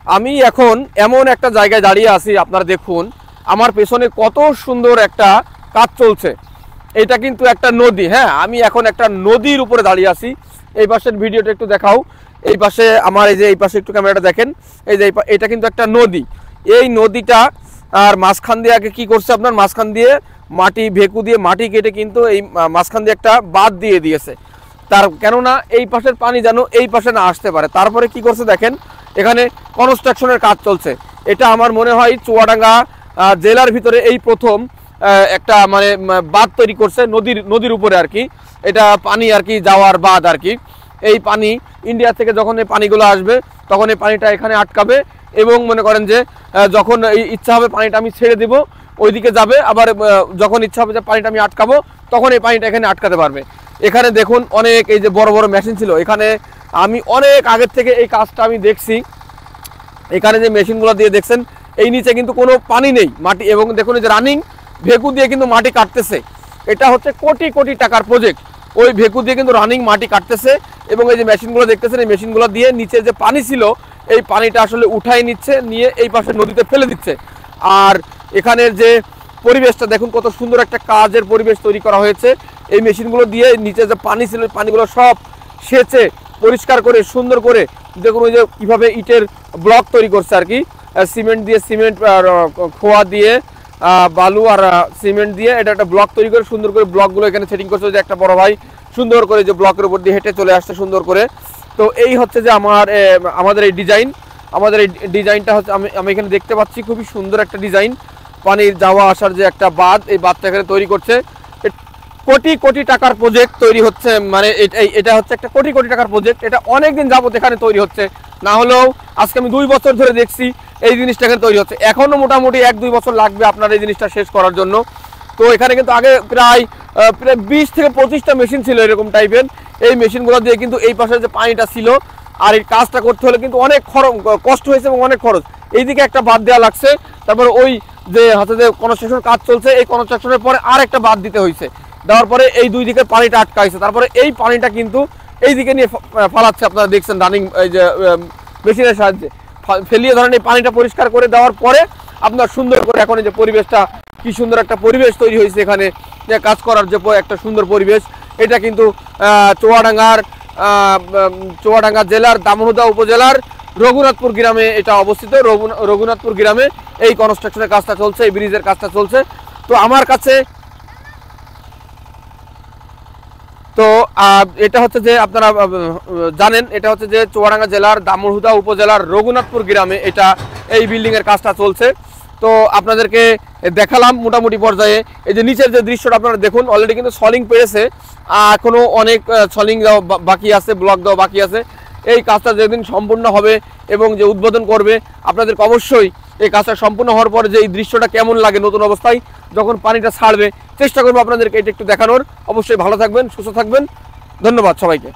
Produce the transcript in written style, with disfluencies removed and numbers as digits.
আমি এখন এমন একটা জায়গায় দাঁড়িয়ে আছি, আপনারা দেখুন আমার পেছনে কত সুন্দর একটা কাজ চলছে। এটা কিন্তু একটা নদী। হ্যাঁ, আমি এখন একটা নদীর উপরে দাঁড়িয়ে আছি। এই পাশের ভিডিওটা একটু দেখাও। এই পাশে আমার এই যে এই পাশে একটু ক্যামেরাটা দেখেন। এই যে এটা কিন্তু একটা নদী। এই নদীটা আর মাঝখান দিয়ে আগে কি করছে, আপনার মাঝখান দিয়ে মাটি ভেকু দিয়ে মাটি কেটে কিন্তু এই মাঝখান দিয়ে একটা বাঁধ দিয়ে দিয়েছে। তার কেননা এই পাশের পানি যেন এই পাশে না আসতে পারে। তারপরে কি করছে দেখেন, এখানে কনস্ট্রাকশনের কাজ চলছে। এটা আমার মনে হয় চুয়াডাঙ্গা জেলার ভিতরে এই প্রথম একটা মানে বাঁধ তৈরি করছে নদীর উপরে আর কি। এটা পানি আর কি যাওয়ার বাঁধ আর কি। এই পানি ইন্ডিয়া থেকে যখন এই পানিগুলো আসবে তখন এই পানিটা এখানে আটকাবে এবং মনে করেন যে যখন ইচ্ছা হবে পানিটা আমি ছেড়ে দিব ওইদিকে যাবে, আবার যখন ইচ্ছা হবে যে পানিটা আমি আটকাবো তখন এই পানিটা এখানে আটকাতে পারবে। এখানে দেখুন অনেক এই যে বড় বড় মেশিন ছিল এখানে। আমি অনেক আগের থেকে এই কাজটা আমি দেখছি। এখানে যে মেশিনগুলো দিয়ে দেখছেন এই নিচে কিন্তু কোনো পানি নেই, মাটি, এবং দেখুন এই যে রানিং ভেকু দিয়ে কিন্তু মাটি কাটতেছে। এটা হচ্ছে কোটি কোটি টাকার প্রজেক্ট। ওই ভেকু দিয়ে কিন্তু রানিং মাটি কাটতেছে এবং এই যে মেশিনগুলো দেখতেছেন এই মেশিনগুলো দিয়ে নিচে যে পানি ছিল এই পানিটা আসলে উঠাই নিচ্ছে, নিয়ে এই পাশে নদীতে ফেলে দিচ্ছে। আর এখানের যে পরিবেশটা দেখুন কত সুন্দর একটা কাজের পরিবেশ তৈরি করা হয়েছে। এই মেশিনগুলো দিয়ে নিচে যে পানি ছিল পানিগুলো সব সেচে পরিষ্কার করে সুন্দর করে দেখুন ওই যে কীভাবে ইটের ব্লক তৈরি করছে আর কি। সিমেন্ট দিয়ে খোয়া দিয়ে বালু আর সিমেন্ট দিয়ে এটা একটা ব্লক তৈরি করে সুন্দর করে ব্লকগুলো এখানে সেটিং করছে। যে একটা বড় ভাই সুন্দর করে যে ব্লকের উপর দিয়ে হেঁটে চলে আসছে সুন্দর করে। তো এই হচ্ছে যে আমাদের এই ডিজাইন। আমাদের এই ডিজাইনটা হচ্ছে আমি এখানে দেখতে পাচ্ছি খুবই সুন্দর একটা ডিজাইন। পানির যাওয়া আসার যে একটা বাঁধ, এই বাঁধটা এখানে তৈরি করছে। কোটি কোটি টাকার প্রজেক্ট তৈরি হচ্ছে, মানে এটা হচ্ছে একটা কোটি কোটি টাকার প্রজেক্ট। এটা অনেকদিন যাবত এখানে তৈরি হচ্ছে, না হলেও আজকে আমি 2 বছর ধরে দেখছি এই জিনিসটা এখানে তৈরি হচ্ছে। এখনও মোটামুটি 1-2 বছর লাগবে আপনার এই জিনিসটা শেষ করার জন্য। তো এখানে কিন্তু আগে প্রায় 20 থেকে 25টা মেশিন ছিল এরকম টাইপের। এই মেশিনগুলো দিয়ে কিন্তু এই পাশে যে পানিটা ছিল আর এই কাজটা করতে হলে কিন্তু অনেক কষ্ট হয়েছে এবং অনেক খরচ। এইদিকে একটা বাঁধ দেওয়া লাগছে, তারপরে ওই যে হাতে যে কনস্ট্রাকশন কাজ চলছে এই কনস্ট্রাকশনের পরে আর একটা বাঁধ দিতে হয়েছে। দেওয়ার পরে এই 2 দিকের পানিটা আটকাইছে। তারপরে এই পানিটা কিন্তু এই দিকে নিয়ে ফালাচ্ছে, আপনারা দেখছেন রানিং এই যে মেশিনের সাহায্যে ফেলিয়ে ধরেন এই পানিটা পরিষ্কার করে দেওয়ার পরে আপনার সুন্দর করে এখন এই যে পরিবেশটা কি সুন্দর একটা পরিবেশ তৈরি হয়েছে এখানে কাজ করার যে একটা সুন্দর পরিবেশ। এটা কিন্তু চুয়াডাঙ্গা জেলার দামোহদা উপজেলার রঘুনাথপুর গ্রামে এটা অবস্থিত। রঘুনাথপুর গ্রামে এই কনস্ট্রাকশনের কাজটা চলছে, এই ব্রিজের কাজটা চলছে। তো আমার কাছে তো এটা হচ্ছে যে আপনারা জানেন এটা হচ্ছে যে চুয়াডাঙ্গা জেলার দামোহদা উপজেলার রঘুনাথপুর গ্রামে এটা এই বিল্ডিংয়ের কাজটা চলছে। তো আপনাদেরকে দেখালাম মোটামুটি পর্যায়ে। এই যে নিচের যে দৃশ্যটা আপনারা দেখুন অলরেডি কিন্তু সলিং পেয়েছে, এখনও অনেক সলিং দেওয়া বাকি আছে, ব্লক দেওয়া বাকি আছে। এই কাজটা যেদিন সম্পূর্ণ হবে এবং যে উদ্বোধন করবে আপনাদেরকে অবশ্যই এই কাজটা সম্পূর্ণ হওয়ার পরে যে এই দৃশ্যটা কেমন লাগে নতুন অবস্থায় যখন পানিটা ছাড়বে চেষ্টা করবো আপনাদেরকে এটা একটু দেখানোর। অবশ্যই ভালো থাকবেন, সুস্থ থাকবেন। ধন্যবাদ সবাইকে।